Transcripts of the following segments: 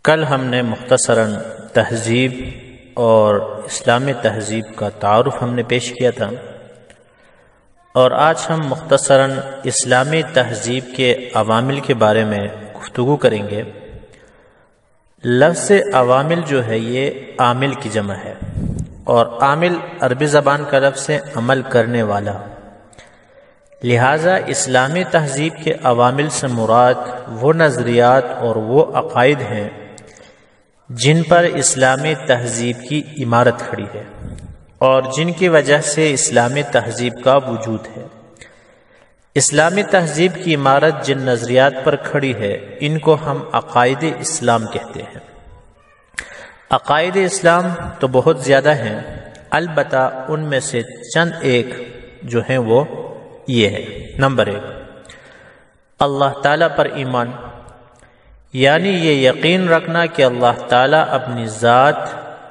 کل ہم نے مختصراً تہذیب اور اسلامی تہذیب کا تعارف ہم نے پیش کیا تھا، اور آج ہم مختصراً اسلامی تہذیب کے عوامل کے بارے میں گفتگو کریں گے۔ لفظ عوامل جو ہے یہ عامل کی جمع ہے، اور عامل عربی زبان کا لفظ ہے عمل کرنے والا۔ لہٰذا اسلامی تہذیب کے عوامل سے مراد وہ نظریات اور وہ عقائد ہیں جن پر اسلامی تہذیب کی عمارت کھڑی ہے اور جن کی وجہ سے اسلامی تہذیب کا وجود ہے۔ اسلامی تہذیب کی عمارت جن نظریات پر کھڑی ہے ان کو ہم عقائد اسلام کہتے ہیں۔ عقائد اسلام تو بہت زیادہ ہیں، البتہ ان میں سے چند ایک جو ہیں وہ یہ ہے۔ نمبر 1، اللہ تعالیٰ پر ایمان، یعنی یہ یقین رکھنا کہ اللہ تعالیٰ اپنی ذات،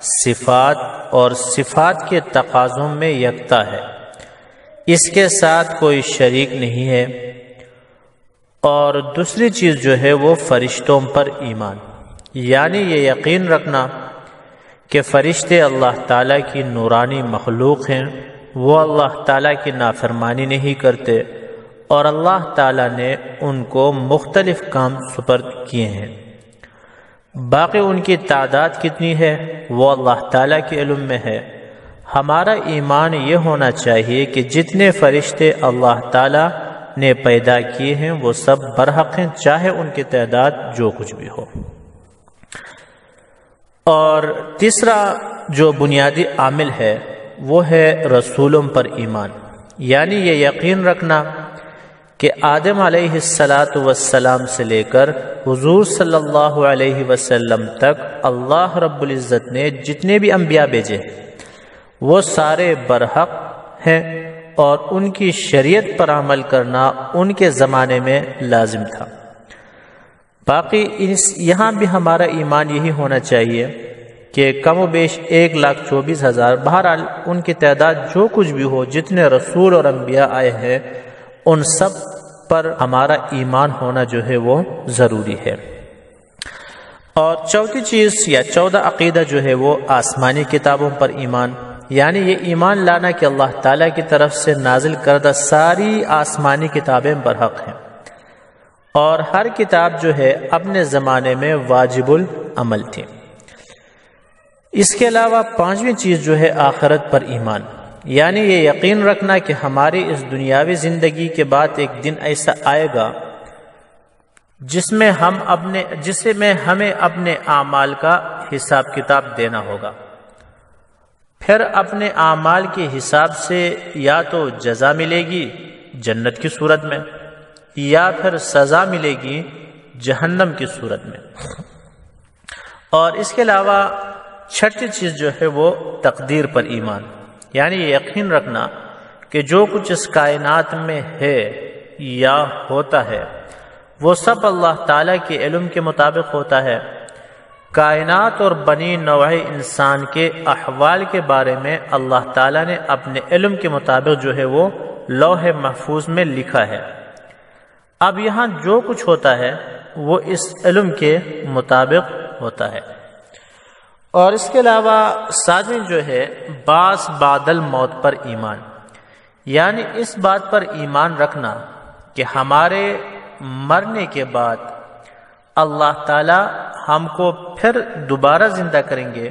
صفات اور صفات کے تقاضوں میں یکتا ہے، اس کے ساتھ کوئی شریک نہیں ہے۔ اور دوسری چیز جو ہے وہ فرشتوں پر ایمان، یعنی یہ یقین رکھنا کہ فرشتے اللہ تعالیٰ کی نورانی مخلوق ہیں، وہ اللہ تعالیٰ کی نافرمانی نہیں کرتے، اور اللہ تعالیٰ نے ان کو مختلف کام سپرد کیے ہیں۔ باقی ان کی تعداد کتنی ہے وہ اللہ تعالیٰ کے علم میں ہے۔ ہمارا ایمان یہ ہونا چاہیے کہ جتنے فرشتے اللہ تعالیٰ نے پیدا کیے ہیں وہ سب برحق ہیں، چاہے ان کی تعداد جو کچھ بھی ہو۔ اور تیسرا جو بنیادی عامل ہے وہ ہے رسولوں پر ایمان، یعنی یہ یقین رکھنا کہ آدم علیہ السلام سے لے کر حضور صلی اللہ علیہ وسلم تک اللہ رب العزت نے جتنے بھی انبیاء بھیجے وہ سارے برحق ہیں، اور ان کی شریعت پر عمل کرنا ان کے زمانے میں لازم تھا۔ باقی یہاں بھی ہمارا ایمان یہی ہونا چاہیے کہ کم و بیش 1,24,000، بہرحال ان کی تعداد جو کچھ بھی ہو، جتنے رسول اور انبیاء آئے ہیں ان سب پر ہمارا ایمان ہونا جو ہے وہ ضروری ہے۔ اور چوتھی چیز یا 14 عقیدہ جو ہے وہ آسمانی کتابوں پر ایمان، یعنی یہ ایمان لانا کہ اللہ تعالیٰ کی طرف سے نازل کردہ ساری آسمانی کتابیں برحق ہیں، اور ہر کتاب جو ہے اپنے زمانے میں واجب العمل تھی۔ اس کے علاوہ 5ویں چیز جو ہے آخرت پر ایمان، یعنی یہ یقین رکھنا کہ ہماری اس دنیاوی زندگی کے بعد ایک دن ایسا آئے گا جس میں ہمیں اپنے اعمال کا حساب کتاب دینا ہوگا۔ پھر اپنے اعمال کے حساب سے یا تو جزا ملے گی جنت کی صورت میں، یا پھر سزا ملے گی جہنم کی صورت میں۔ اور اس کے علاوہ 6ٹھی چیز جو ہے وہ تقدیر پر ایمان، یعنی یہ یقین رکھنا کہ جو کچھ اس کائنات میں ہے یا ہوتا ہے وہ سب اللہ تعالیٰ کے علم کے مطابق ہوتا ہے۔ کائنات اور بنی نوع انسان کے احوال کے بارے میں اللہ تعالیٰ نے اپنے علم کے مطابق جو ہے وہ لوح محفوظ میں لکھا ہے۔ اب یہاں جو کچھ ہوتا ہے وہ اس علم کے مطابق ہوتا ہے۔ اور اس کے علاوہ 7ویں جو ہے بعث بعد الموت پر ایمان، یعنی اس بات پر ایمان رکھنا کہ ہمارے مرنے کے بعد اللہ تعالی ہم کو پھر دوبارہ زندہ کریں گے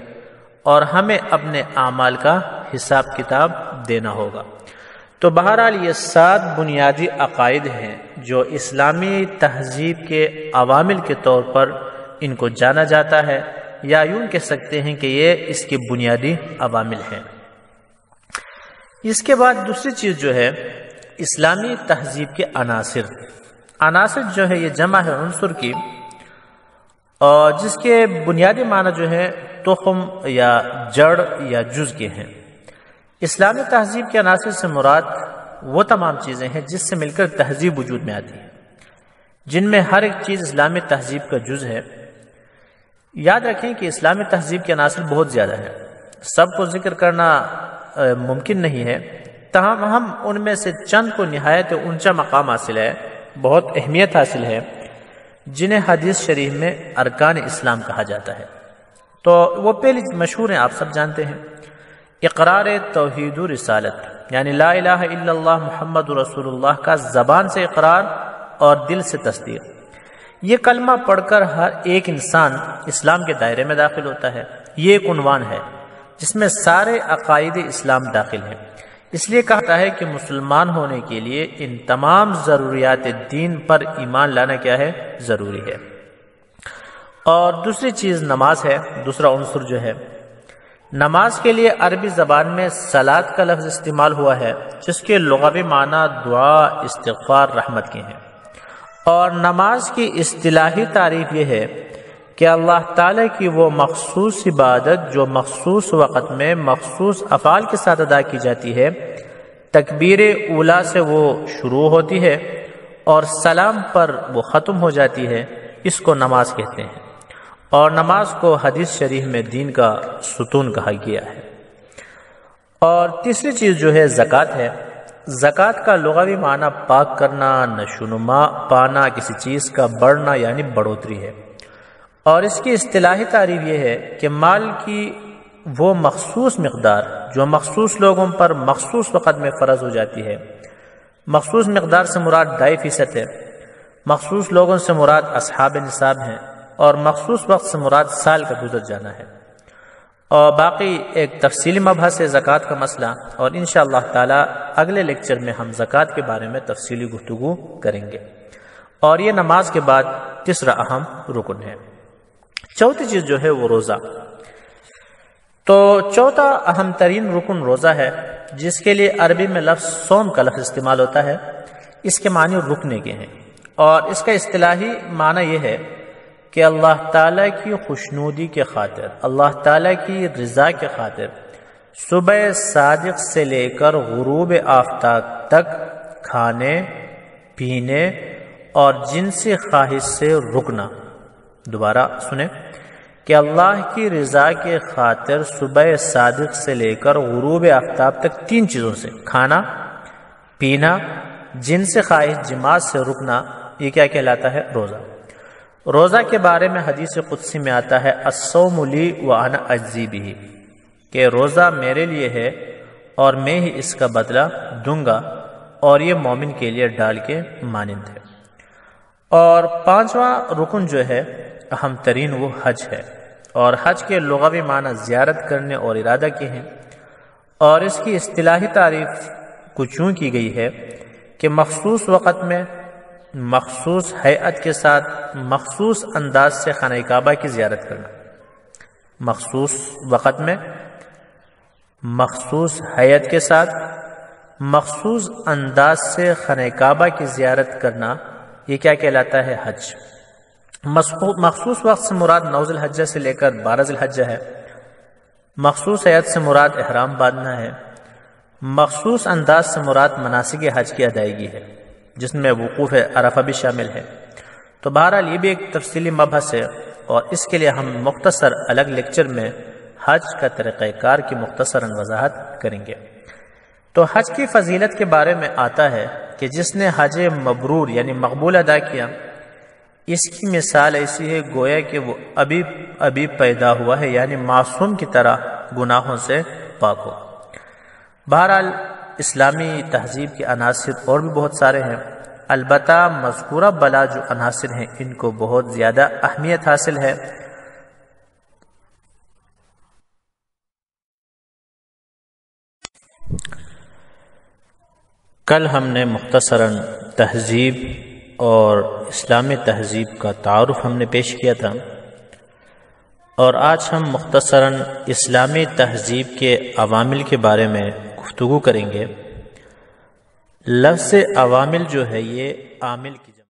اور ہمیں اپنے اعمال کا حساب کتاب دینا ہوگا۔ تو بہرحال یہ 7 بنیادی عقائد ہیں جو اسلامی تہذیب کے عوامل کے طور پر ان کو جانا جاتا ہے، یا یوں کہہ سکتے ہیں کہ یہ اس کے بنیادی عوامل ہیں۔ اس کے بعد دوسری چیز جو ہے اسلامی تہذیب کے عناصر جو ہے یہ جمع ہے عنصر کی، اور جس کے بنیادی معنی جو ہے تخم یا جڑ یا جز کے ہیں۔ اسلامی تہذیب کے عناصر سے مراد وہ تمام چیزیں ہیں جس سے مل کر تہذیب وجود میں آتی ہے، جن میں ہر ایک چیز اسلامی تہذیب کا جز ہے۔ یاد رکھیں کہ اسلامی تہذیب کے عناصر بہت زیادہ ہیں، سب کو ذکر کرنا ممکن نہیں ہے، تاہم ہم ان میں سے چند کو نہایت اونچا مقام حاصل ہے، بہت اہمیت حاصل ہے، جنہیں حدیث شریف میں ارکان اسلام کہا جاتا ہے۔ تو وہ پہلی مشہور ہیں، آپ سب جانتے ہیں، اقرار توحید و رسالت، یعنی لا الہ الا اللہ محمد رسول اللہ کا زبان سے اقرار اور دل سے تصدیق۔ یہ کلمہ پڑھ کر ہر ایک انسان اسلام کے دائرے میں داخل ہوتا ہے۔ یہ ایک عنوان ہے جس میں سارے عقائد اسلام داخل ہیں۔ اس لیے کہتا ہے کہ مسلمان ہونے کے لیے ان تمام ضروریات دین پر ایمان لانا کیا ہے؟ ضروری ہے۔ اور دوسری چیز نماز ہے، دوسرا عنصر جو ہے نماز کے لیے عربی زبان میں صلاۃ کا لفظ استعمال ہوا ہے، جس کے لغوی معنی دعا، استغفار، رحمت کے ہیں۔ اور نماز کی اصطلاحی تعریف یہ ہے کہ اللہ تعالیٰ کی وہ مخصوص عبادت جو مخصوص وقت میں مخصوص افعال کے ساتھ ادا کی جاتی ہے، تکبیر اولیٰ سے وہ شروع ہوتی ہے اور سلام پر وہ ختم ہو جاتی ہے، اس کو نماز کہتے ہیں۔ اور نماز کو حدیث شریف میں دین کا ستون کہا گیا ہے۔ اور تیسری چیز جو ہے زکوٰۃ ہے۔ زکوٰۃ کا لغوی معنی پاک کرنا، نشوونما پانا، کسی چیز کا بڑھنا یعنی بڑھوتری ہے۔ اور اس کی اصطلاحی تعریف یہ ہے کہ مال کی وہ مخصوص مقدار جو مخصوص لوگوں پر مخصوص وقت میں فرض ہو جاتی ہے۔ مخصوص مقدار سے مراد 2.5% ہے، مخصوص لوگوں سے مراد اصحاب نصاب ہیں، اور مخصوص وقت سے مراد سال کا گزر جانا ہے۔ اور باقی ایک تفصیلی مبحث ہے زکوٰۃ کا مسئلہ، اور انشاءاللہ تعالی اگلے لیکچر میں ہم زکوٰۃ کے بارے میں تفصیلی گفتگو کریں گے۔ اور یہ نماز کے بعد تیسرا اہم رکن ہے۔ چوتھی چیز جو ہے وہ روزہ۔ تو چوتھا اہم ترین رکن روزہ ہے، جس کے لیے عربی میں لفظ صوم کا لفظ استعمال ہوتا ہے۔ اس کے معنی رکنے کے ہیں، اور اس کا اصطلاحی معنی یہ ہے کہ اللہ تعالیٰ کی خوشنودی کے خاطر، اللہ تعالیٰ کی رضا کے خاطر صبح صادق سے لے کر غروب آفتاب تک کھانے، پینے اور جنسی خواہش سے رکنا۔ دوبارہ سنیں کہ اللہ کی رضا کے خاطر صبح صادق سے لے کر غروب آفتاب تک 3 چیزوں سے، کھانا، پینا، جنسی خواہش، جماعت سے رکنا، یہ کیا کہلاتا ہے؟ روزہ۔ روزہ کے بارے میں حدیث قدسی میں آتا ہے الصوم لی وانا اجزی بہ، کہ روزہ میرے لیے ہے اور میں ہی اس کا بدلہ دوں گا، اور یہ مومن کے لیے ڈال کے مانند ہے۔ اور 5واں رکن جو ہے اہم ترین وہ حج ہے، اور حج کے لغوی معنی زیارت کرنے اور ارادہ کے ہیں۔ اور اس کی اصطلاحی تعریف کچھ یوں کی گئی ہے کہ مخصوص وقت میں مخصوص ہیئت کے ساتھ مخصوص انداز سے خانہ کعبہ کی زیارت کرنا۔ مخصوص وقت میں مخصوص ہیئت کے ساتھ مخصوص انداز سے خانہ کعبہ کی زیارت کرنا، یہ کیا کہلاتا ہے؟ حج۔ مخصوص وقت سے مراد 9 ذی الحجہ سے لے کر 12 ذی الحجہ ہے۔ مخصوص ہیئت سے مراد احرام باندھنا ہے۔ مخصوص انداز سے مراد مناسک حج کی ادائیگی ہے، جس میں وقوف عرفہ بھی شامل ہے۔ تو بہرحال یہ بھی ایک تفصیلی مبحث ہے، اور اس کے لیے ہم مختصر الگ لیکچر میں حج کا طریقہ کار کی مختصراً وضاحت کریں گے۔ تو حج کی فضیلت کے بارے میں آتا ہے کہ جس نے حج مبرور یعنی مقبول ادا کیا، اس کی مثال ایسی ہے گویا کہ وہ ابھی پیدا ہوا ہے، یعنی معصوم کی طرح گناہوں سے پاک ہو۔ بہرحال اسلامی تہذیب کے عناصر اور بھی بہت سارے ہیں، البتہ مذکورہ بلا جو عناصر ہیں ان کو بہت زیادہ اہمیت حاصل ہے۔ کل ہم نے مختصراً تہذیب اور اسلامی تہذیب کا تعارف ہم نے پیش کیا تھا، اور آج ہم مختصراً اسلامی تہذیب کے عوامل کے بارے میں گفتگو کریں گے۔ لفظ عوامل جو ہے یہ عامل کی